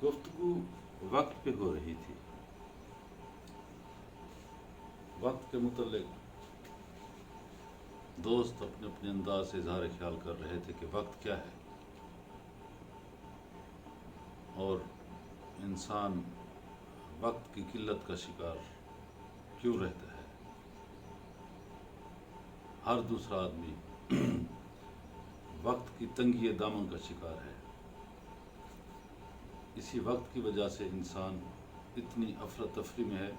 گفتگو وقت پہ ہو رہی تھی. وقت کے متعلق دوست اپنے اپنے انداز سے اظہار خیال کر رہے تھے کہ وقت کیا ہے اور انسان وقت کی قلت کا شکار کیوں رہتا ہے. ہر دوسرا آدمی وقت کی تنگی دامن کا شکار ہے. اسی وقت کی وجہ سے انسان اتنی افراتفری میں ہے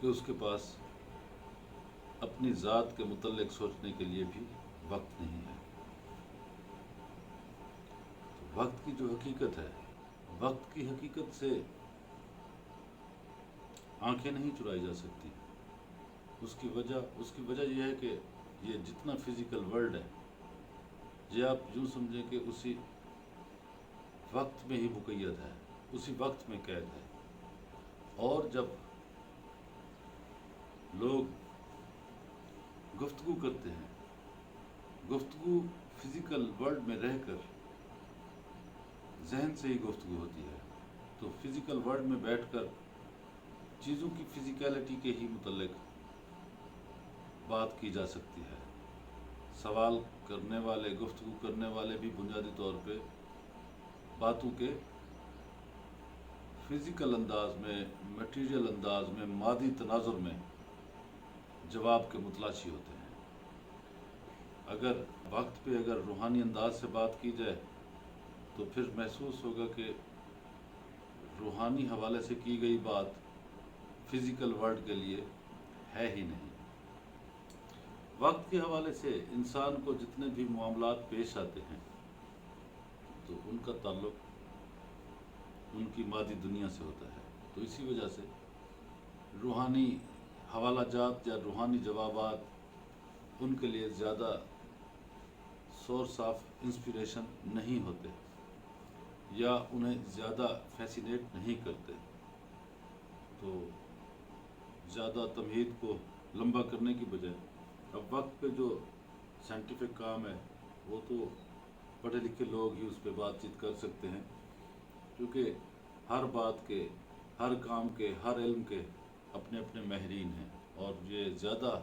کہ اس کے پاس اپنی ذات کے متعلق سوچنے کے لیے بھی وقت نہیں ہے. تو وقت کی جو حقیقت ہے، وقت کی حقیقت سے آنکھیں نہیں چرائی جا سکتی. اس کی وجہ یہ ہے کہ یہ جتنا فزیکل ورلڈ ہے، یہ آپ یوں سمجھیں کہ اسی وقت میں ہی مقید ہے، اسی وقت میں قید ہے. اور جب لوگ گفتگو کرتے ہیں، گفتگو فزیکل ورلڈ میں رہ کر ذہن سے ہی گفتگو ہوتی ہے، تو فزیکل ورلڈ میں بیٹھ کر چیزوں کی فزیکیلٹی کے ہی متعلق بات کی جا سکتی ہے. سوال کرنے والے، گفتگو کرنے والے بھی بنیادی طور پہ باتوں کے فزیکل انداز میں، میٹیریل انداز میں، مادی تناظر میں جواب کے متلاشی ہوتے ہیں. اگر وقت پہ اگر روحانی انداز سے بات کی جائے تو پھر محسوس ہوگا کہ روحانی حوالے سے کی گئی بات فزیکل ورلڈ کے لیے ہے ہی نہیں. وقت کے حوالے سے انسان کو جتنے بھی معاملات پیش آتے ہیں تو ان کا تعلق ان کی مادی دنیا سے ہوتا ہے. تو اسی وجہ سے روحانی حوالہ جات یا روحانی جوابات ان کے لیے زیادہ سورس آف انسپریشن نہیں ہوتے یا انہیں زیادہ فیسینیٹ نہیں کرتے. تو زیادہ تمہید کو لمبا کرنے کی بجائے اب وقت پہ جو سائنٹیفک کام ہے وہ تو پڑھے لکھے لوگ ہی اس پہ بات چیت کر سکتے ہیں، کیونکہ ہر بات کے، ہر کام کے، ہر علم کے اپنے اپنے ماہرین ہیں. اور یہ زیادہ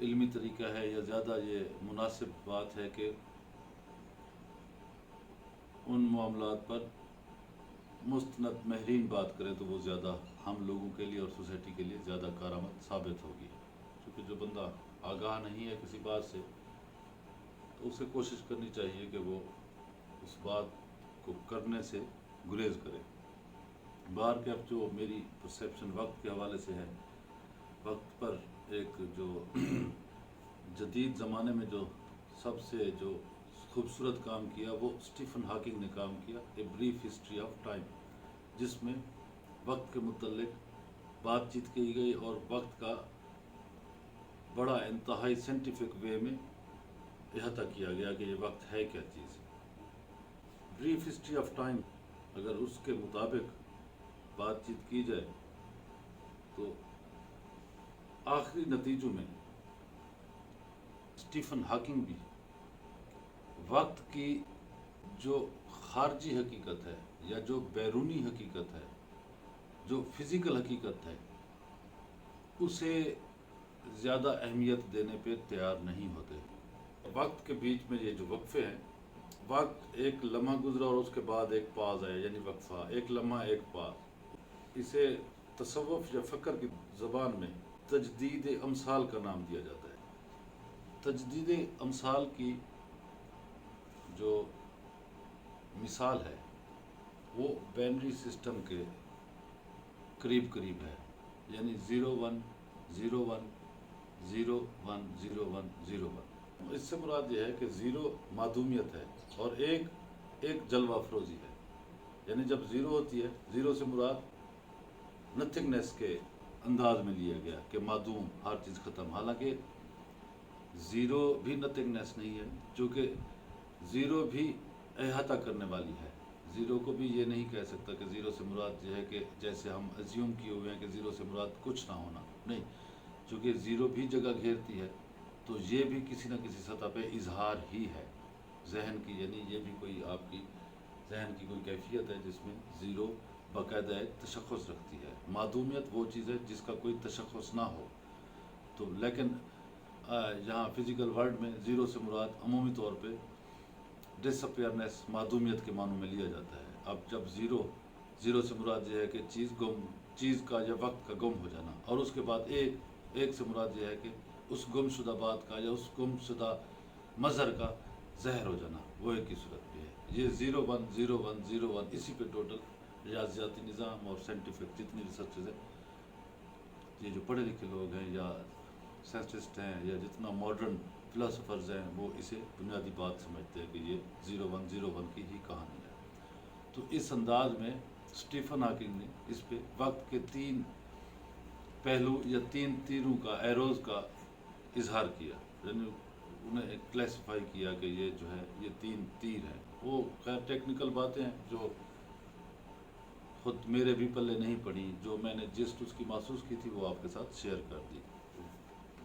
علمی طریقہ ہے یا زیادہ یہ مناسب بات ہے کہ ان معاملات پر مستند ماہرین بات کریں تو وہ زیادہ ہم لوگوں کے لیے اور سوسائٹی کے لیے زیادہ کارآمد ثابت ہوگی. کیونکہ جو بندہ آگاہ نہیں ہے کسی بات سے تو اسے کوشش کرنی چاہیے کہ وہ اس بات کو کرنے سے گریز کرے. باہر کے اب جو میری پرسیپشن وقت کے حوالے سے ہے، وقت پر ایک جو جدید زمانے میں جو سب سے جو خوبصورت کام کیا وہ اسٹیفن ہاکنگ نے کام کیا، a brief history of time, جس میں وقت کے متعلق بات چیت کی گئی اور وقت کا بڑا انتہائی سائنٹیفک وے میں احاطہ کیا گیا کہ یہ وقت ہے کیا چیز. بریف ہسٹری آف ٹائم اگر اس کے مطابق بات چیت کی جائے تو آخری نتیجوں میں اسٹیفن ہاکنگ بھی وقت کی جو خارجی حقیقت ہے یا جو بیرونی حقیقت ہے، جو فزیکل حقیقت ہے، اسے زیادہ اہمیت دینے پہ تیار نہیں ہوتے. وقت کے بیچ میں یہ جو وقفے ہیں، وقت ایک لمحہ گزرا اور اس کے بعد ایک پاز ہے، یعنی وقفہ، ایک لمحہ ایک پاز. اسے تصوف یا فکر کی زبان میں تجدید امثال کا نام دیا جاتا ہے. تجدید امثال کی جو مثال ہے وہ بینری سسٹم کے قریب قریب ہے، یعنی 01 01 01 01 01. اس سے مراد یہ ہے کہ 0 معدومیت ہے اور ایک جلوہ افروزی ہے. یعنی جب 0 ہوتی ہے، 0 سے مراد نتھنگنیس کے انداز میں لیا گیا کہ معدوم، ہر چیز ختم. حالانکہ 0 بھی نتھنگنیس نہیں ہے، چونکہ 0 بھی احاطہ کرنے والی ہے. 0 کو بھی یہ نہیں کہہ سکتا کہ 0 سے مراد یہ ہے کہ جیسے ہم ایزیوم کیے ہوئے ہیں کہ 0 سے مراد کچھ نہ ہونا، نہیں. چونکہ 0 بھی جگہ گھیرتی ہے تو یہ بھی کسی نہ کسی سطح پہ اظہار ہی ہے ذہن کی. یعنی یہ بھی کوئی آپ کی ذہن کی کوئی کیفیت ہے جس میں زیرو باقاعدہ ایک تشخص رکھتی ہے. معدومیت وہ چیز ہے جس کا کوئی تشخص نہ ہو. تو لیکن یہاں فزیکل ورلڈ میں زیرو سے مراد عمومی طور پہ ڈس اپیئرنیس، معدومیت کے معنوں میں لیا جاتا ہے. اب جب زیرو سے مراد یہ ہے کہ چیز کا یا وقت کا گم ہو جانا، اور اس کے بعد ایک سے مراد یہ ہے کہ اس گم شدہ بات کا یا اس گم شدہ مظہر کا ظاہر ہو جانا. وہ ایک ہی صورت پہ ہے. یہ 0 1 اسی پہ ٹوٹل ریاضیاتی نظام اور سائنٹیفک جتنی ریسرچز ہیں، یہ جو پڑھے لکھے لوگ ہیں یا سائنٹسٹ ہیں یا جتنا ماڈرن فلاسفرز ہیں، وہ اسے بنیادی بات سمجھتے ہیں کہ یہ 0 1 کی ہی کہانی ہے. تو اس انداز میں اسٹیفن ہاکنگ نے اس پہ وقت کے 3 پہلو یا 3 تیروں کا، ایروز کا اظہار کیا. یعنی انہیں ایک کلاسیفائی کیا کہ یہ جو ہے یہ 3 تیر ہیں. وہ خیر ٹیکنیکل باتیں ہیں جو خود میرے بھی پلے نہیں پڑی، جو میں نے جسٹ اس کی محسوس کی تھی وہ آپ کے ساتھ شیئر کر دی.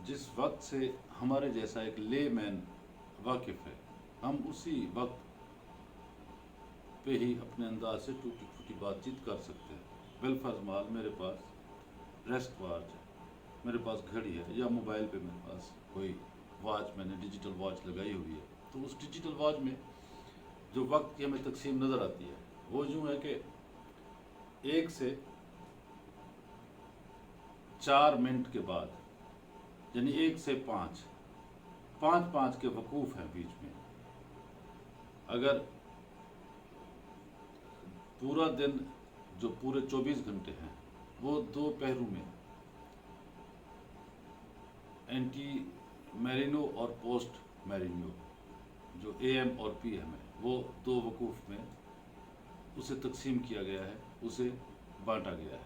جس وقت سے ہمارے جیسا ایک لے مین واقف ہے، ہم اسی وقت پہ ہی اپنے انداز سے ٹوٹی پھوٹی بات چیت کر سکتے ہیں. بالفرض محال میرے پاس ریسٹ واچ ہے، میرے پاس گھڑی ہے، یا موبائل پہ میرے پاس کوئی واچ، میں نے ڈیجیٹل واچ لگائی ہوئی ہے. تو اس ڈیجیٹل واچ میں جو وقت کی ہمیں تقسیم نظر آتی ہے وہ یوں ہے کہ 1 سے 4 منٹ کے بعد، یعنی 1 سے 5 کے وقوف ہیں بیچ میں. اگر پورا دن جو پورے 24 گھنٹے ہیں وہ 2 پہروں میں اینٹی میرینو اور پوسٹ میرینو، جو اے ایم اور پی ایم ہے، وہ 2 وقوف میں اسے تقسیم کیا گیا ہے، اسے بانٹا گیا ہے.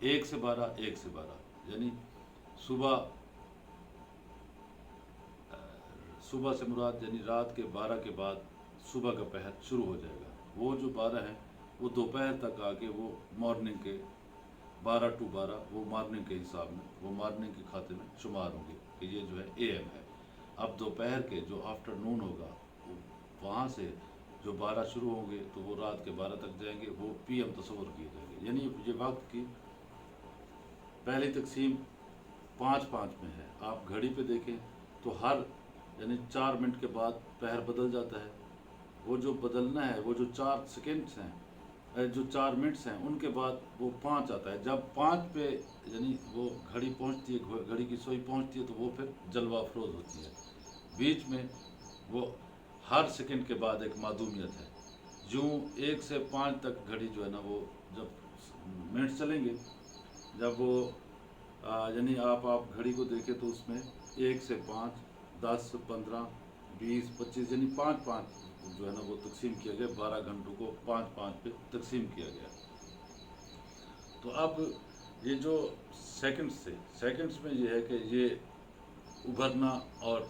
1 سے 12 یعنی صبح سے مراد یعنی رات کے 12 کے بعد صبح کا پہر شروع ہو جائے گا. وہ جو 12 ہیں وہ دوپہر تک آ کے وہ مارننگ کے 12 to 12 وہ مارننگ کے حساب میں، وہ مارننگ کے کھاتے میں شمار ہوں گے کہ یہ جو ہے اے ایم ہے. اب دوپہر کے جو آفٹر نون ہوگا، وہاں سے جو 12 شروع ہوں گے تو وہ رات کے 12 تک جائیں گے، وہ پی ایم تصور کیے جائیں گے. یعنی یہ وقت کی پہلی تقسیم 5 میں ہے. آپ گھڑی پہ دیکھیں تو یعنی 4 منٹ کے بعد پہر بدل جاتا ہے. وہ جو بدلنا ہے، وہ جو 4 سیکنڈس ہیں، جو 4 منٹس ہیں، ان کے بعد وہ 5 آتا ہے. جب 5 پہ یعنی وہ گھڑی پہنچتی ہے، گھڑی کی سوئی پہنچتی ہے تو وہ پھر جلوہ افروز ہوتی ہے. بیچ میں وہ ہر سیکنڈ کے بعد ایک معدومیت ہے. یوں 1 سے 5 تک گھڑی جو ہے نا، وہ جب منٹ چلیں گے، جب وہ یعنی آپ گھڑی کو دیکھیں تو اس میں 1 سے 5 10 15 20 25 یعنی 5 جو ہے نا وہ تقسیم کیا گیا. 12 گھنٹوں کو 5 پہ تقسیم کیا گیا. تو اب یہ جو سیکنڈس میں یہ ہے کہ یہ ابھرنا اور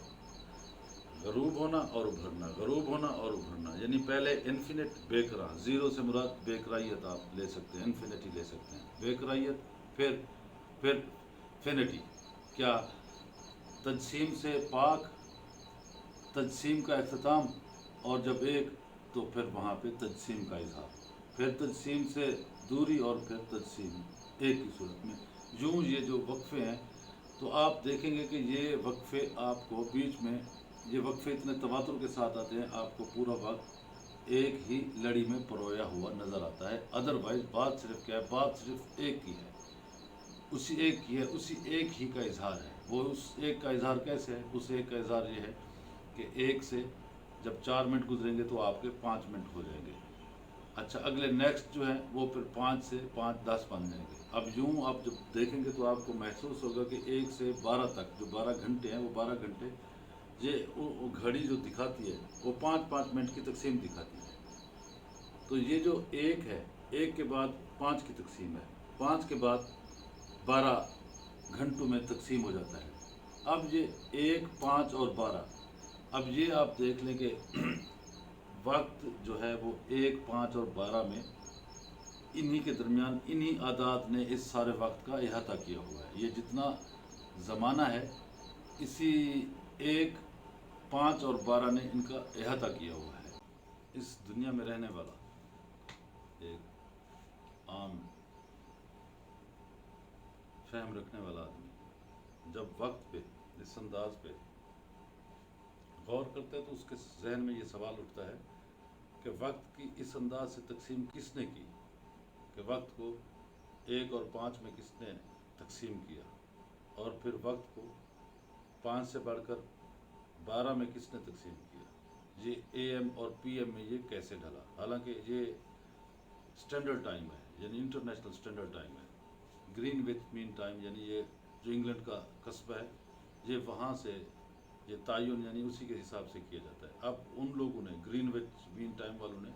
غروب ہونا اور ابھرنا، غروب ہونا اور ابھرنا. یعنی پہلے انفینٹ بے قرار، 0 سے مراد بے قرائیت آپ لے سکتے ہیں، انفینٹی لے سکتے ہیں، بے قرائیت. پھر فینٹی، کیا تجسیم سے پاک، تجسیم کا اختتام، اور جب ایک تو پھر وہاں پہ تجسیم کا اظہار، پھر تجسیم سے دوری اور پھر تجسیم ایک کی صورت میں. یوں یہ جو وقفے ہیں تو آپ دیکھیں گے کہ یہ وقفے آپ کو بیچ میں، یہ وقفے اتنے تواتر کے ساتھ آتے ہیں، آپ کو پورا وقت ایک ہی لڑی میں پرویا ہوا نظر آتا ہے. ادروائز بات صرف کیا ہے؟ بات صرف ایک کی ہے، اسی ایک کی ہے، اسی ایک ہی کا اظہار ہے. وہ اس ایک کا اظہار کیسے ہے؟ اس ایک کا اظہار یہ ہے کہ 1 سے جب 4 منٹ گزریں گے تو آپ کے 5 منٹ ہو جائیں گے. اچھا، اگلے نیکسٹ جو ہیں وہ پھر 5 سے 5 10 بن جائیں گے. اب یوں آپ جب دیکھیں گے تو آپ کو محسوس ہوگا کہ 1 سے 12 تک جو 12 گھنٹے ہیں، وہ 12 گھنٹے یہ وہ گھڑی جو دکھاتی ہے وہ 5 منٹ کی تقسیم دکھاتی ہے. تو یہ جو ایک ہے، 1 کے بعد 5 کی تقسیم ہے، 5 کے بعد 12 گھنٹوں میں تقسیم ہو جاتا ہے. اب یہ 1 5 اور 12، اب یہ آپ دیکھ لیں کہ وقت جو ہے وہ 1 5 اور 12 میں انہی کے درمیان انہی عادات نے اس سارے وقت کا احاطہ کیا ہوا ہے. یہ جتنا زمانہ ہے اسی 1 5 اور 12 نے ان کا احاطہ کیا ہوا ہے. اس دنیا میں رہنے والا ایک عام فہم رکھنے والا آدمی جب وقت پہ اس انداز پہ غور کرتا ہے تو اس کے ذہن میں یہ سوال اٹھتا ہے کہ وقت کی اس انداز سے تقسیم کس نے کی، کہ وقت کو 1 اور 5 میں کس نے تقسیم کیا، اور پھر وقت کو 5 سے بڑھ کر 12 میں کس نے تقسیم کیا، یہ اے ایم اور پی ایم میں یہ کیسے ڈھلا، حالانکہ یہ اسٹینڈرڈ ٹائم ہے، یعنی انٹرنیشنل اسٹینڈرڈ ٹائم ہے، گرین وچ مین ٹائم، یعنی یہ جو انگلینڈ کا قصبہ ہے یہ وہاں سے یہ تعین یعنی اسی کے حساب سے کیا جاتا ہے۔ اب ان لوگوں نے گرین وچ مین ٹائم والوں نے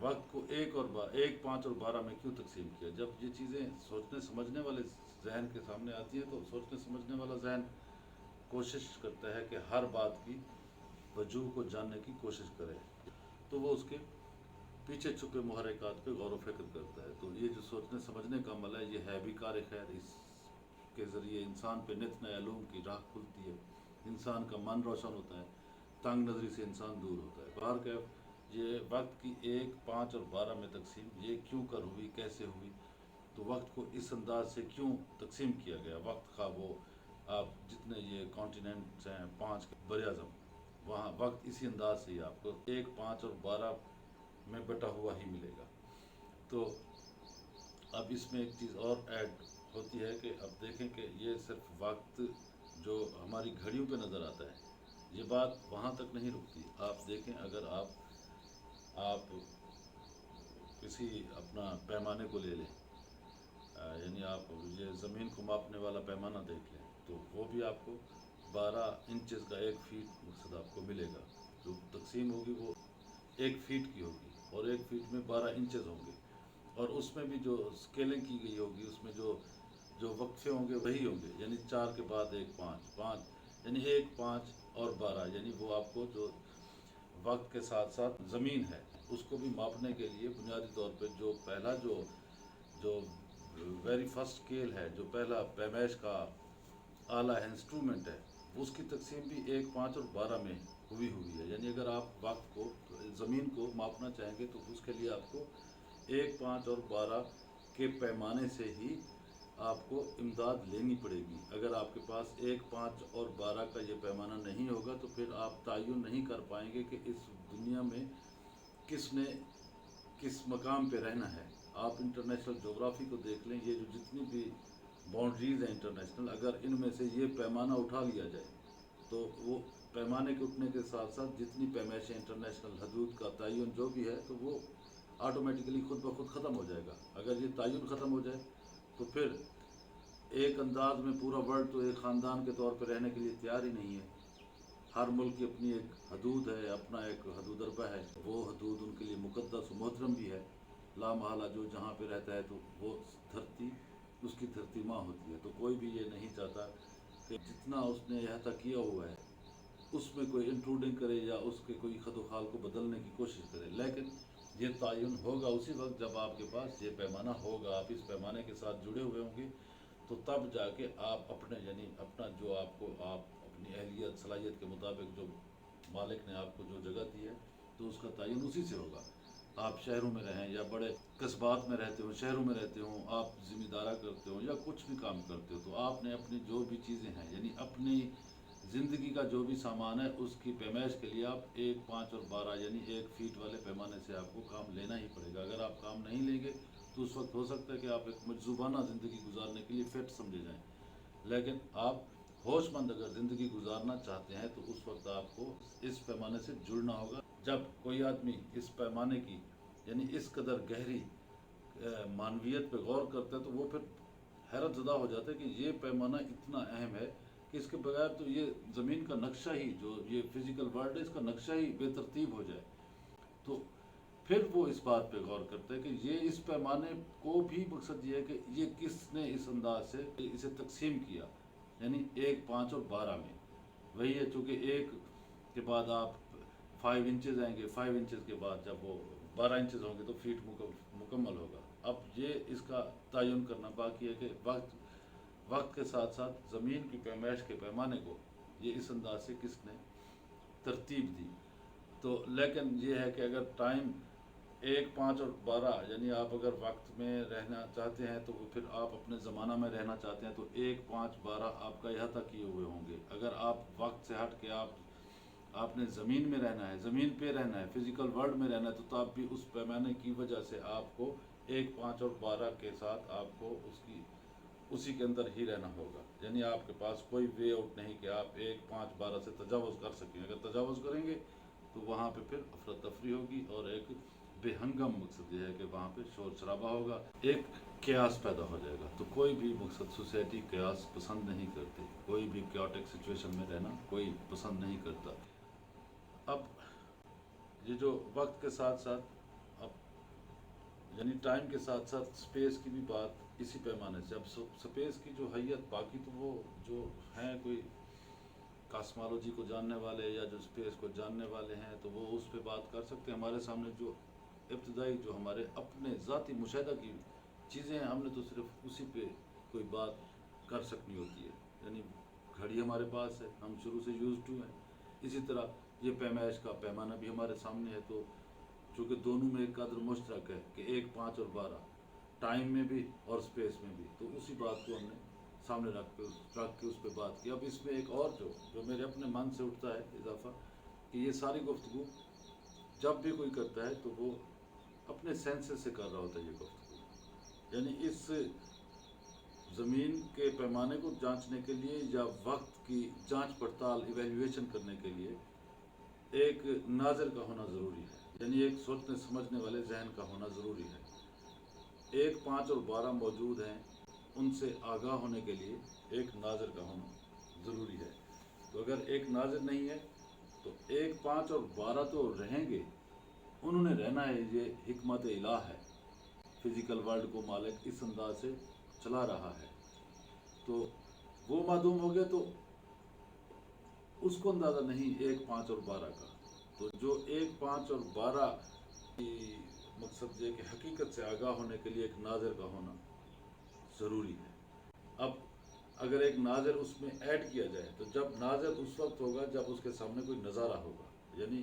وقت کو 1، 5 اور 12 میں کیوں تقسیم کیا؟ جب یہ چیزیں سوچنے سمجھنے والے ذہن کے سامنے آتی ہیں تو سوچنے سمجھنے والا ذہن کوشش کرتا ہے کہ ہر بات کی وجوہ کو جاننے کی کوشش کرے، تو وہ اس کے پیچھے چھپے محرکات پہ غور و فکر کرتا ہے۔ تو یہ جو سوچنے سمجھنے کا عمل ہے یہ ہے بھی کار خیر، اس کے ذریعے انسان پہ نت نئے علوم کی راہ کھلتی ہے، انسان کا من روشن ہوتا ہے، تنگ نظری سے انسان دور ہوتا ہے۔ بہرکیف یہ وقت کی 1، 5 اور 12 میں تقسیم یہ کیوں کر ہوئی، کیسے ہوئی، تو وقت کو اس انداز سے کیوں تقسیم کیا گیا، وقت کا وہ آپ جتنے یہ کانٹیننٹس ہیں 5 کے بر اعظم، وہاں وقت اسی انداز سے ہی آپ کو 1، 5 اور 12 میں بٹا ہوا ہی ملے گا۔ تو اب اس میں ایک چیز اور ایڈ ہوتی ہے کہ اب دیکھیں کہ یہ صرف وقت جو ہماری گھڑیوں پہ نظر آتا ہے یہ بات وہاں تک نہیں رکتی۔ آپ دیکھیں اگر آپ کسی اپنا پیمانے کو لے لیں، یعنی آپ یہ زمین کو ماپنے والا پیمانہ دیکھ لیں تو وہ بھی آپ کو 12 انچز کا 1 فیٹ مقصد آپ کو ملے گا، جو تقسیم ہوگی وہ 1 فیٹ کی ہوگی اور 1 فیٹ میں 12 انچز ہوں گے، اور اس میں بھی جو اسکیلنگ کی گئی ہوگی اس میں جو وقفے ہوں گے وہی ہوں گے، یعنی 4 کے بعد 1، 5 یعنی 1، 5 اور 12، یعنی وہ آپ کو جو وقت کے ساتھ ساتھ زمین ہے اس کو بھی ماپنے کے لیے بنیادی طور پہ جو پہلا جو ویری فرسٹ اسکیل ہے، جو پہلا پیمائش کا آلہ ہے، انسٹرومنٹ ہے، اس کی تقسیم بھی 1، 5 اور 12 میں ہوئی ہے۔ یعنی اگر آپ وقت کو زمین کو ماپنا چاہیں گے تو اس کے لیے آپ کو 1، 5 اور 12 کے پیمانے سے ہی آپ کو امداد لینی پڑے گی۔ اگر آپ کے پاس 1، 5 اور 12 کا یہ پیمانہ نہیں ہوگا تو پھر آپ تعین نہیں کر پائیں گے کہ اس دنیا میں کس نے کس مقام پہ رہنا ہے۔ آپ انٹرنیشنل جغرافی کو دیکھ لیں، یہ جو جتنی بھی باؤنڈریز ہیں انٹرنیشنل، اگر ان میں سے یہ پیمانہ اٹھا لیا جائے تو وہ پیمانے کے اٹھنے کے ساتھ ساتھ جتنی پیمائشیں انٹرنیشنل حدود کا تعین جو بھی ہے تو وہ آٹومیٹکلی خود بخود ختم ہو جائے گا۔ اگر یہ تعین ختم ہو جائے تو پھر ایک انداز میں پورا ورلڈ تو ایک خاندان کے طور پہ رہنے کے لیے تیار ہی نہیں ہے۔ ہر ملک کی اپنی ایک حدود ہے، اپنا ایک حدود اربہ ہے، وہ حدود ان کے لیے مقدس و محترم بھی ہے۔ لا محالہ جو جہاں پہ رہتا ہے تو وہ دھرتی اس کی دھرتی ماں ہوتی ہے، تو کوئی بھی یہ نہیں چاہتا کہ جتنا اس نے احاطہ کیا ہوا ہے اس میں کوئی انٹروڈنگ کرے یا اس کے کوئی خد و خال کو بدلنے کی کوشش کرے۔ لیکن یہ تعین ہوگا اسی وقت جب آپ کے پاس یہ پیمانہ ہوگا، آپ اس پیمانے کے ساتھ جڑے ہوئے ہوں گے، تو تب جا کے آپ اپنے یعنی اپنا جو آپ اپنی اہلیت صلاحیت کے مطابق جو مالک نے آپ کو جو جگہ دی ہے تو اس کا تعین اسی سے ہوگا۔ آپ شہروں میں رہیں یا بڑے قصبات میں رہتے ہوں، شہروں میں رہتے ہوں، آپ ذمہ دارہ کرتے ہوں یا کچھ بھی کام کرتے ہو، تو آپ نے اپنی جو بھی چیزیں ہیں یعنی اپنی زندگی کا جو بھی سامان ہے اس کی پیمائش کے لیے آپ 1، 5 اور 12 یعنی 1 فیٹ والے پیمانے سے آپ کو کام لینا ہی پڑے گا۔ اگر آپ کام نہیں لیں گے تو اس وقت ہو سکتا ہے کہ آپ ایک مجذوبانہ زندگی گزارنے کے لیے فٹ سمجھے جائیں، لیکن آپ ہوش مند اگر زندگی گزارنا چاہتے ہیں تو اس وقت آپ کو اس پیمانے سے جڑنا ہوگا۔ جب کوئی آدمی اس پیمانے کی یعنی اس قدر گہری معنویت پہ غور کرتا ہے تو وہ پھر حیرت زدہ ہو جاتا ہے کہ یہ پیمانہ اتنا اہم ہے کہ اس کے بغیر تو یہ زمین کا نقشہ ہی جو یہ فزیکل ورلڈ ہے اس کا نقشہ ہی بے ترتیب ہو جائے۔ تو پھر وہ اس بات پہ غور کرتا ہے کہ یہ اس پیمانے کو بھی مقصد یہ ہے کہ یہ کس نے اس انداز سے اسے تقسیم کیا، یعنی 1، 5 اور 12 میں وہی ہے، چونکہ 1 کے بعد آپ 5 انچز آئیں گے، 5 انچز کے بعد جب وہ 12 انچز ہوں گے تو فیٹ مکمل ہوگا۔ اب یہ اس کا تعین کرنا باقی ہے کہ وقت کے ساتھ ساتھ زمین کی پیمائش کے پیمانے کو یہ اس انداز سے کس نے ترتیب دی۔ تو لیکن یہ ہے کہ اگر ٹائم 1 5 اور 12 یعنی آپ اگر وقت میں رہنا چاہتے ہیں تو پھر آپ اپنے زمانہ میں رہنا چاہتے ہیں تو 1 5 12 آپ کا احاطہ کیے ہوئے ہوں گے. اگر آپ وقت سے ہٹ کے آپ نے زمین میں رہنا ہے، زمین پہ رہنا ہے، فزیکل ورلڈ میں رہنا ہے، تو آپ بھی اس پیمانے کی وجہ سے آپ کو 1 5 اور 12 کے ساتھ آپ کو اسی کے اندر ہی رہنا ہوگا. یعنی آپ کے پاس کوئی وے آؤٹ نہیں کہ آپ 1 5 12 سے تجاوز کر سکیں. اگر تجاوز کریں گے تو وہاں پہ پھر افراتفری ہوگی اور ایک بے ہنگم مقصد یہ ہے کہ وہاں پہ شور شرابہ ہوگا، ایک قیاس پیدا ہو جائے گا. تو کوئی بھی مقصد سوسائٹی قیاس پسند نہیں کرتی، کوئی بھی کیوٹک سچویشن میں رہنا کوئی پسند نہیں کرتا. اب یہ جو وقت کے ساتھ ساتھ اب یعنی ٹائم کے ساتھ ساتھ سپیس کی بھی بات اسی پیمانے سے. اب سپیس کی جو حیت باقی تو وہ جو ہیں کوئی کاسمالوجی کو جاننے والے یا جو سپیس کو جاننے والے ہیں تو وہ اس پہ بات کر سکتے ہیں. ہمارے سامنے جو ابتدائی جو ہمارے اپنے ذاتی مشاہدہ کی چیزیں ہیں، ہم نے تو صرف اسی پہ کوئی بات کر سکنی ہوتی ہے. یعنی گھڑی ہمارے پاس ہے، ہم شروع سے یوز ٹو ہیں. اسی طرح یہ پیمائش کا پیمانہ بھی ہمارے سامنے ہے. تو چونکہ دونوں میں ایک قدر مشترک ہے کہ 1 5 اور 12 ٹائم میں بھی اور سپیس میں بھی، تو اسی بات کو ہم نے سامنے رکھ کے اس پہ بات کی. اب اس میں ایک اور جو میرے اپنے من سے اٹھتا ہے اضافہ، کہ یہ ساری گفتگو جب بھی کوئی کرتا ہے تو وہ اپنے سینسز سے کر رہا ہوتا ہے یہ گفتگو. یعنی اس زمین کے پیمانے کو جانچنے کے لیے یا وقت کی جانچ پڑتال ایویلیویشن کرنے کے لیے ایک ناظر کا ہونا ضروری ہے. یعنی ایک سوچنے سمجھنے والے ذہن کا ہونا ضروری ہے. 1 5 اور 12 موجود ہیں، ان سے آگاہ ہونے کے لیے ایک ناظر کا ہونا ضروری ہے. تو اگر ایک ناظر نہیں ہے تو 1 5 اور 12 تو رہیں گے، انہوں نے رہنا ہے. یہ حکمت الہ ہے، فزیکل ورلڈ کو مالک اس انداز سے چلا رہا ہے. تو وہ معدوم ہو گیا تو اس کو اندازہ نہیں 1 5 اور 12 کا. تو جو 1 5 اور 12 کی مقصد یہ کہ حقیقت سے آگاہ ہونے کے لیے ایک ناظر کا ہونا ضروری ہے. اب اگر ایک ناظر اس میں ایڈ کیا جائے تو جب ناظر اس وقت ہوگا جب اس کے سامنے کوئی نظارہ ہوگا. یعنی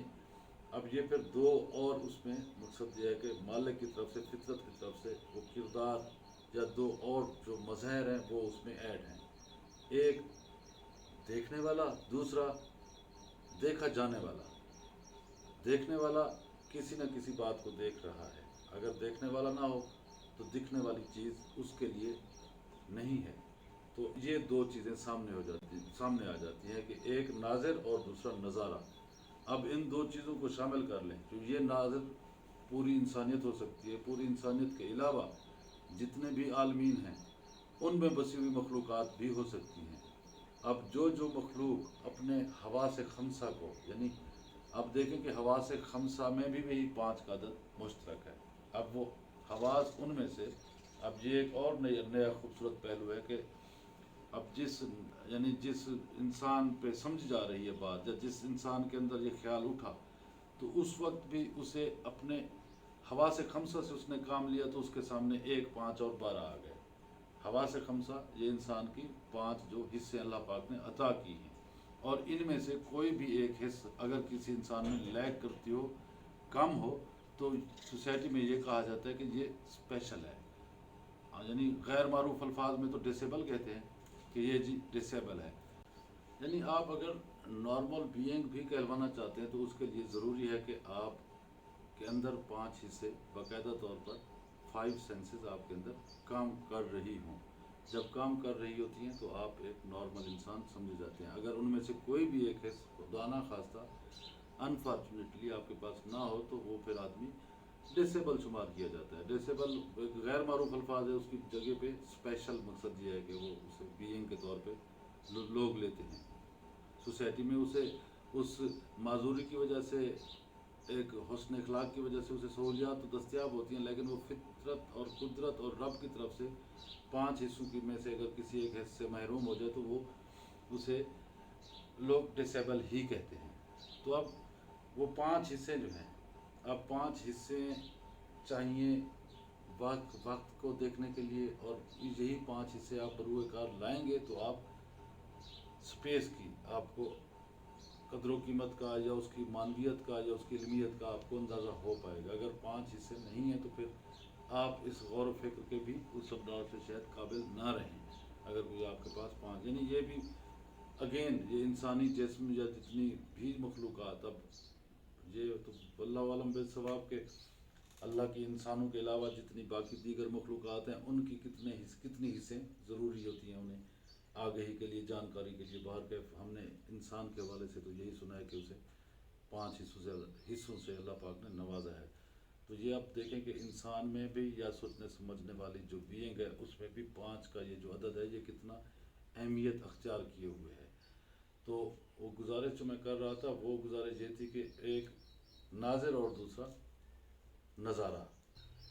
اب یہ پھر دو اور اس میں مقصد یہ ہے کہ مالک کی طرف سے، فطرت کی طرف سے وہ کردار یا دو اور جو مظاہر ہیں وہ اس میں ایڈ ہیں. ایک دیکھنے والا، دوسرا دیکھا جانے والا. دیکھنے والا کسی نہ کسی بات کو دیکھ رہا ہے. اگر دیکھنے والا نہ ہو تو دکھنے والی چیز اس کے لیے نہیں ہے. تو یہ دو چیزیں سامنے آ جاتی ہیں کہ ایک ناظر اور دوسرا نظارہ. اب ان دو چیزوں کو شامل کر لیں تو یہ ناظر پوری انسانیت ہو سکتی ہے. پوری انسانیت کے علاوہ جتنے بھی عالمین ہیں ان میں بسی ہوئی مخلوقات بھی ہو سکتی ہیں. اب جو مخلوق اپنے حواس خمسہ کو، یعنی اب دیکھیں کہ حواس خمسہ میں بھی وہی 5 کا عدد مشترک ہے. اب وہ حواس ان میں سے، اب یہ ایک اور نیا خوبصورت پہلو ہے کہ اب جس انسان پہ سمجھ جا رہی ہے بات، یا جس انسان کے اندر یہ خیال اٹھا تو اس وقت بھی اسے اپنے حواس خمسہ سے اس نے کام لیا تو اس کے سامنے 1 5 اور 12 آ گئے. حواس خمسہ یہ انسان کی 5 جو حصے اللہ پاک نے عطا کی ہیں، اور ان میں سے کوئی بھی ایک حصہ اگر کسی انسان میں لیک کرتی ہو، کم ہو، تو سوسائٹی میں یہ کہا جاتا ہے کہ یہ اسپیشل ہے. یعنی غیر معروف الفاظ میں تو ڈسیبل کہتے ہیں کہ یہ جی ڈسیبل ہے. یعنی آپ اگر نارمل بینگ بھی کہلوانا چاہتے ہیں تو اس کے لیے ضروری ہے کہ آپ کے اندر 5 حصے باقاعدہ طور پر 5 سینسز آپ کے اندر کام کر رہی ہوں. جب کام کر رہی ہوتی ہیں تو آپ ایک نارمل انسان سمجھے جاتے ہیں. اگر ان میں سے کوئی بھی ایک حص خدا نہ خواستہ انفارچونیٹلی آپ کے پاس نہ ہو تو وہ پھر آدمی ڈسیبل شمار کیا جاتا ہے. ڈسیبل غیر معروف الفاظ ہے، اس کی جگہ پہ اسپیشل مقصد یہ ہے کہ وہ اسے بینگ کے طور پہ لوگ لیتے ہیں. سوسائٹی میں اسے اس معذوری کی وجہ سے، ایک حسن اخلاق کی وجہ سے اسے سہولیات تو دستیاب ہوتی ہیں، لیکن وہ فطرت اور قدرت اور رب کی طرف سے 5 حصوں کی میں سے اگر کسی ایک حصے سے محروم ہو جائے تو وہ اسے لوگ ڈسیبل ہی کہتے ہیں. تو اب وہ 5 حصے جو ہیں، اب 5 حصے چاہیے وقت کو دیکھنے کے لیے، اور یہی 5 حصے آپ بروئے کار لائیں گے تو آپ سپیس کی آپ کو قدر و قیمت کا یا اس کی ماندیت کا یا اس کی علمیت کا آپ کو اندازہ ہو پائے گا۔ اگر 5 حصے نہیں ہیں تو پھر آپ اس غور و فکر کے بھی اس اقدار سے شاید قابل نہ رہیں، اگر کوئی آپ کے پاس 5، یعنی یہ بھی اگین یہ انسانی جسم یا جتنی بھی مخلوقات، اب یہ تو واللہ عالم بالثواب کے اللہ کی انسانوں کے علاوہ جتنی باقی دیگر مخلوقات ہیں ان کی کتنی حصے ضروری ہوتی ہیں انہیں آگہی کے لیے، جانکاری کے لیے۔ باہر کے ہم نے انسان کے حوالے سے تو یہی سنا ہے کہ اسے 5 حصوں سے اللہ پاک نے نوازا ہے۔ تو یہ آپ دیکھیں کہ انسان میں بھی یا سوچنے سمجھنے والی جو بینگ ہے اس میں بھی 5 کا یہ جو عدد ہے یہ کتنا اہمیت اختیار کیے ہوئے ہے۔ تو وہ گزارش جو میں کر رہا تھا وہ گزارش یہ تھی کہ ایک ناظر اور دوسرا نظارہ،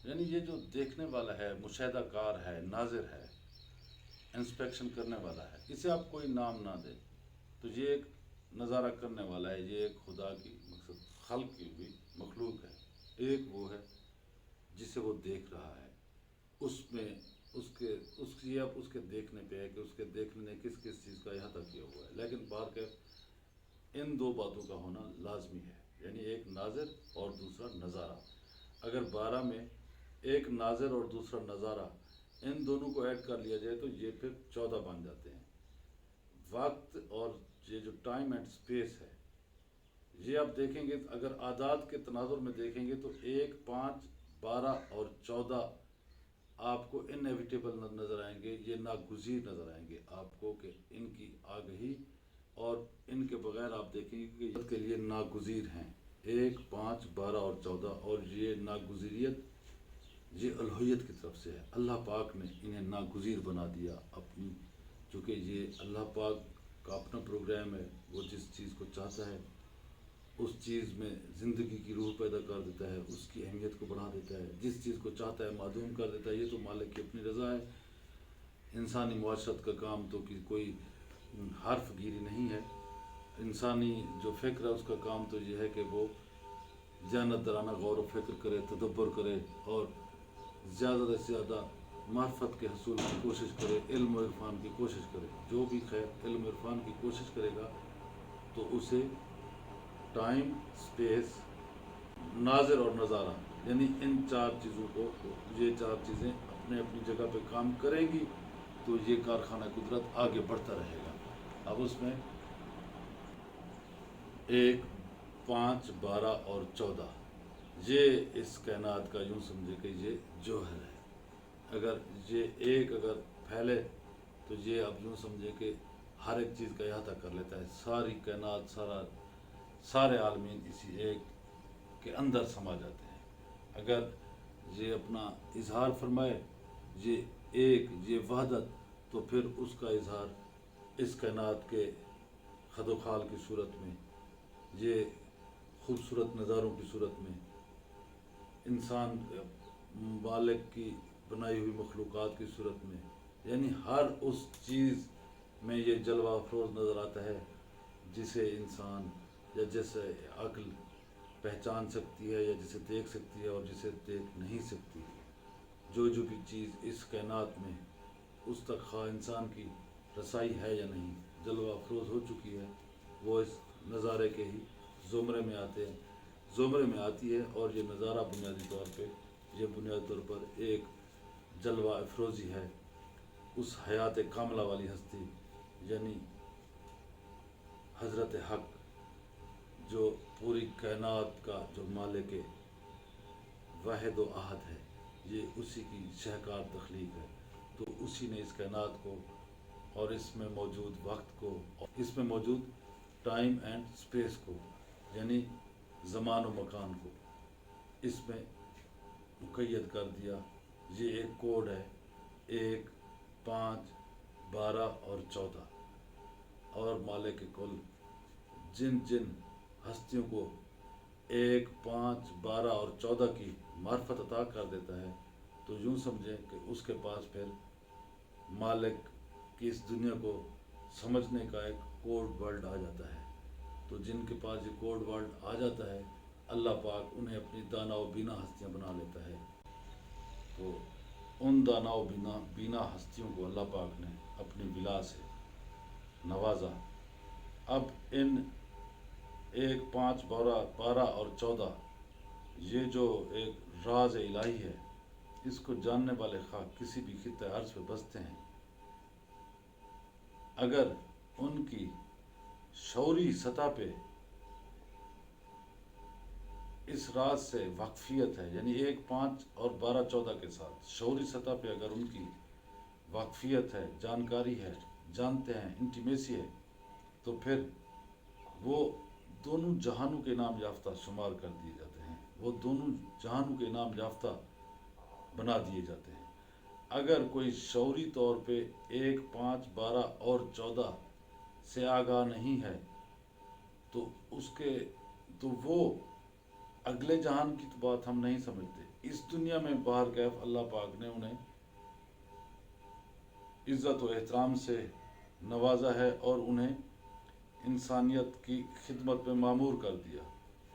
یعنی یہ جو دیکھنے والا ہے، مشاہدہ کار ہے، ناظر ہے، انسپیکشن کرنے والا ہے، اسے آپ کوئی نام نہ دیں تو یہ ایک نظارہ کرنے والا ہے، یہ ایک خدا کی مقصد خلق کی ہوئی مخلوق ہے۔ ایک وہ ہے جسے وہ دیکھ رہا ہے، اس میں اس کے دیکھنے پہ ہے کہ اس کے دیکھنے نے کس کس چیز کا احاطہ کیا ہوا ہے، لیکن بہر کے ان دو باتوں کا ہونا لازمی ہے، یعنی ایک ناظر اور دوسرا نظارہ۔ اگر 12 میں ایک ناظر اور دوسرا نظارہ ان دونوں کو ایڈ کر لیا جائے تو یہ پھر 14 بن جاتے ہیں۔ وقت اور یہ جو ٹائم اینڈ سپیس ہے یہ آپ دیکھیں گے، اگر اعداد کے تناظر میں دیکھیں گے تو 1، 5، 12 اور 14 آپ کو انیویٹیبل نظر آئیں گے، یہ ناگزیر نظر آئیں گے آپ کو کہ ان کی آگہی اور ان کے بغیر آپ دیکھیں گے کہ یہ کے لیے ناگزیر ہیں۔ 1، 5، 12 اور 14، اور یہ ناگزیریت یہ الوہیت کی طرف سے ہے، اللہ پاک نے انہیں ناگزیر بنا دیا اپنی، چونکہ یہ اللہ پاک کا اپنا پروگرام ہے، وہ جس چیز کو چاہتا ہے اس چیز میں زندگی کی روح پیدا کر دیتا ہے، اس کی اہمیت کو بڑھا دیتا ہے، جس چیز کو چاہتا ہے معدوم کر دیتا ہے۔ یہ تو مالک کی اپنی رضا ہے۔ انسانی معاشرت کا کام تو کوئی حرف گیری نہیں ہے، انسانی جو فکر ہے اس کا کام تو یہ ہے کہ وہ جانبدارانہ غور و فکر کرے، تدبر کرے اور زیادہ سے زیادہ معرفت کے حصول کی کوشش کرے، علم و عرفان کی کوشش کرے۔ جو بھی خیر علم و عرفان کی کوشش کرے گا تو اسے ٹائم، سپیس، ناظر اور نظارہ، یعنی ان 4 چیزوں کو، یہ 4 چیزیں اپنے اپنی جگہ پہ کام کریں گی تو یہ کارخانہ قدرت آگے بڑھتا رہے گا۔ اب اس میں 1، 5، 12 اور 14 یہ اس کائنات کا یوں سمجھے کہ یہ جوہر ہے۔ اگر یہ ایک اگر پھیلے تو یہ اب یوں سمجھے کہ ہر ایک چیز کا احاطہ کر لیتا ہے، ساری کائنات، سارے عالمین اسی ایک کے اندر سما جاتے ہیں۔ اگر یہ اپنا اظہار فرمائے، یہ ایک، یہ وحدت، تو پھر اس کا اظہار اس کائنات کے خد و خال کی صورت میں، یہ خوبصورت نظاروں کی صورت میں، انسان مالک کی بنائی ہوئی مخلوقات کی صورت میں، یعنی ہر اس چیز میں یہ جلوہ افروز نظر آتا ہے جسے انسان یا جسے عقل پہچان سکتی ہے یا جسے دیکھ سکتی ہے اور جسے دیکھ نہیں سکتی۔ جو بھی چیز اس کائنات میں اس تک خواہ انسان کی رسائی ہے یا نہیں، جلوہ افروز ہو چکی ہے، وہ اس نظارے کے ہی زمرے میں آتی ہے۔ اور یہ نظارہ بنیادی طور پر ایک جلوہ افروزی ہے اس حیات کاملہ والی ہستی، یعنی حضرت حق، جو پوری کائنات کا جو مالک واحد و احد ہے، یہ اسی کی شہکار تخلیق ہے۔ تو اسی نے اس کائنات کو اور اس میں موجود وقت کو، اس میں موجود ٹائم اینڈ سپیس کو، یعنی زمان و مکان کو اس میں مقید کر دیا۔ یہ ایک کوڈ ہے، 1، 5، 12 اور 14، اور مالک کل جن ہستیوں کو 1، 5، 12 اور 14 کی معرفت عطا کر دیتا ہے تو یوں سمجھیں کہ اس کے پاس پھر مالک کی اس دنیا کو سمجھنے کا ایک کوڈ ورڈ آ جاتا ہے۔ تو جن کے پاس یہ کوڈ ورڈ آ جاتا ہے اللہ پاک انہیں اپنی دانا و بینا ہستیاں بنا لیتا ہے۔ تو ان دانا و بینا ہستیوں کو اللہ پاک نے اپنی بلا سے نوازا۔ اب ان 1, 5, 12 اور 14 یہ جو ایک راز الہی ہے، اس کو جاننے والے خواہ کسی بھی خطہ عرض پہ بستے ہیں، اگر ان کی شعوری سطح پہ اس راز سے واقفیت ہے، یعنی 1، 5 اور 12، 14 کے ساتھ شعوری سطح پہ اگر ان کی واقفیت ہے، جانکاری ہے، جانتے ہیں، انٹیمیسی ہے، تو پھر وہ دونوں جہانوں کے انعام یافتہ شمار کر دیے جاتے ہیں، وہ دونوں جہانوں کے انعام یافتہ بنا دیے جاتے ہیں۔ اگر کوئی شعوری طور پہ 1، 5، 12 اور 14 سے آگاہ نہیں ہے تو وہ اگلے جہان کی تو بات ہم نہیں سمجھتے۔ اس دنیا میں باہر کیف اللہ پاک نے انہیں عزت و احترام سے نوازا ہے اور انہیں انسانیت کی خدمت میں معمور کر دیا،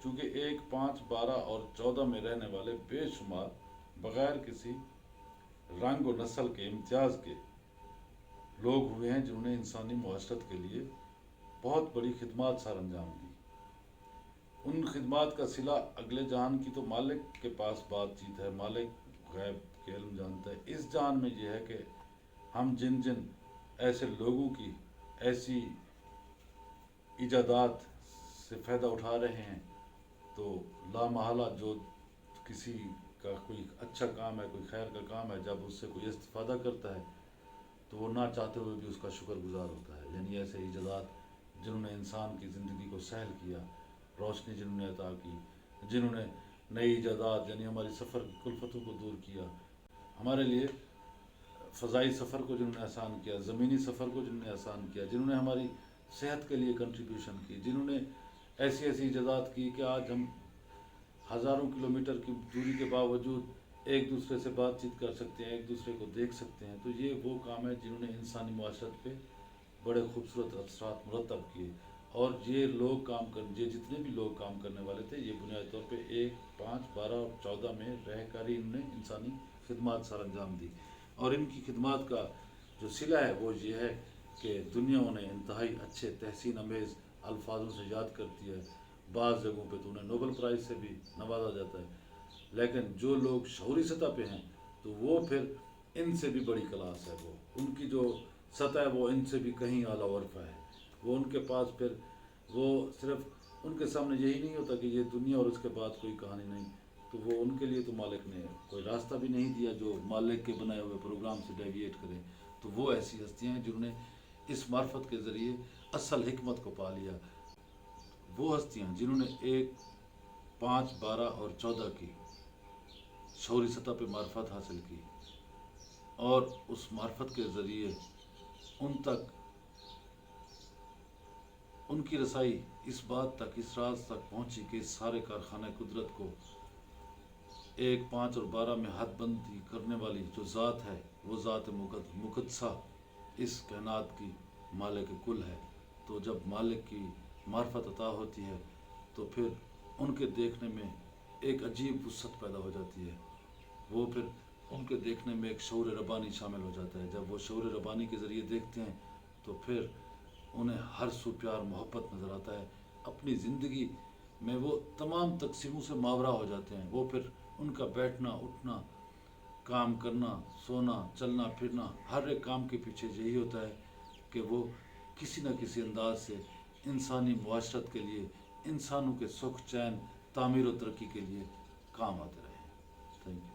چونکہ 1، 5، 12 اور 14 میں رہنے والے بے شمار بغیر کسی رنگ و نسل کے امتیاز کے لوگ ہوئے ہیں جنہوں نے انسانی معاشرت کے لیے بہت بڑی خدمات سر انجام دی۔ ان خدمات کا صلہ اگلے جہان کی تو مالک کے پاس بات چیت ہے، مالک غیب کے علم جانتا ہے۔ اس جہان میں یہ ہے کہ ہم جن ایسے لوگوں کی ایسی ایجادات سے فائدہ اٹھا رہے ہیں، تو لامحالہ جو کسی کا کوئی اچھا کام ہے، کوئی خیر کا کام ہے، جب اس سے کوئی استفادہ کرتا ہے تو وہ نہ چاہتے ہوئے بھی اس کا شکر گزار ہوتا ہے۔ یعنی ایسے ایجادات جنہوں نے انسان کی زندگی کو سہل کیا، روشنی جنہوں نے عطا کی، جنہوں نے نئی ایجادات یعنی ہماری سفر کی کلفتوں کو دور کیا، ہمارے لیے فضائی سفر کو جنہوں نے آسان کیا، زمینی سفر کو جنہوں نے آسان کیا، جنہوں نے ہماری صحت کے لیے کنٹریبیوشن کی، جنہوں نے ایسی ایجادات کی کہ آج ہم ہزاروں کلومیٹر کی دوری کے باوجود ایک دوسرے سے بات چیت کر سکتے ہیں، ایک دوسرے کو دیکھ سکتے ہیں۔ تو یہ وہ کام ہے جنہوں نے انسانی معاشرت پہ بڑے خوبصورت اثرات مرتب کیے، اور یہ جتنے بھی لوگ کام کرنے والے تھے، یہ بنیادی طور پہ 1، 5، 12 اور 14 میں رہ کر ہی انہوں نے انسانی خدمات سر انجام دی۔ اور ان کی خدمات کا جو صلہ ہے وہ یہ ہے کہ دنیا انہیں انتہائی اچھے تحسین امیز الفاظوں سے یاد کرتی ہے، بعض جگہوں پہ تو انہیں نوبل پرائز سے بھی نوازا جاتا ہے، لیکن جو لوگ شعوری سطح پہ ہیں تو وہ پھر ان سے بھی بڑی کلاس ہے، وہ ان کی جو سطح ہے وہ ان سے بھی کہیں اعلیٰ ورفہ ہے۔ وہ ان کے پاس پھر وہ صرف ان کے سامنے یہی نہیں ہوتا کہ یہ دنیا اور اس کے بعد کوئی کہانی نہیں، تو وہ ان کے لیے تو مالک نے کوئی راستہ بھی نہیں دیا جو مالک کے بنائے ہوئے پروگرام سے ڈیویٹ کرے۔ تو وہ ایسی ہستیاں ہیں جنہوں نے اس معرفت کے ذریعے اصل حکمت کو پا لیا، وہ ہستیاں جنہوں نے 1، 5، 12 اور 14 کی شعوری سطح پہ معرفت حاصل کی، اور اس معرفت کے ذریعے ان تک ان کی رسائی اس بات تک، اس راز تک پہنچی کہ اس سارے کارخانہ قدرت کو 1، 5 اور 12 میں حد بندی کرنے والی جو ذات ہے، وہ ذات مقدسہ اس کائنات کی مالک کل ہے۔ تو جب مالک کی معرفت عطا ہوتی ہے تو پھر ان کے دیکھنے میں ایک عجیب وسعت پیدا ہو جاتی ہے، وہ پھر ان کے دیکھنے میں ایک شعور ربانی شامل ہو جاتا ہے۔ جب وہ شعور ربانی کے ذریعے دیکھتے ہیں تو پھر انہیں ہر سو پیار محبت نظر آتا ہے، اپنی زندگی میں وہ تمام تقسیموں سے ماورا ہو جاتے ہیں۔ وہ پھر ان کا بیٹھنا، اٹھنا، کام کرنا، سونا، چلنا پھرنا، ہر ایک کام کے پیچھے یہی ہوتا ہے کہ وہ کسی نہ کسی انداز سے انسانی معاشرت کے لیے، انسانوں کے سکھ چین، تعمیر و ترقی کے لیے کام آتے رہے ہیں۔ Thank you.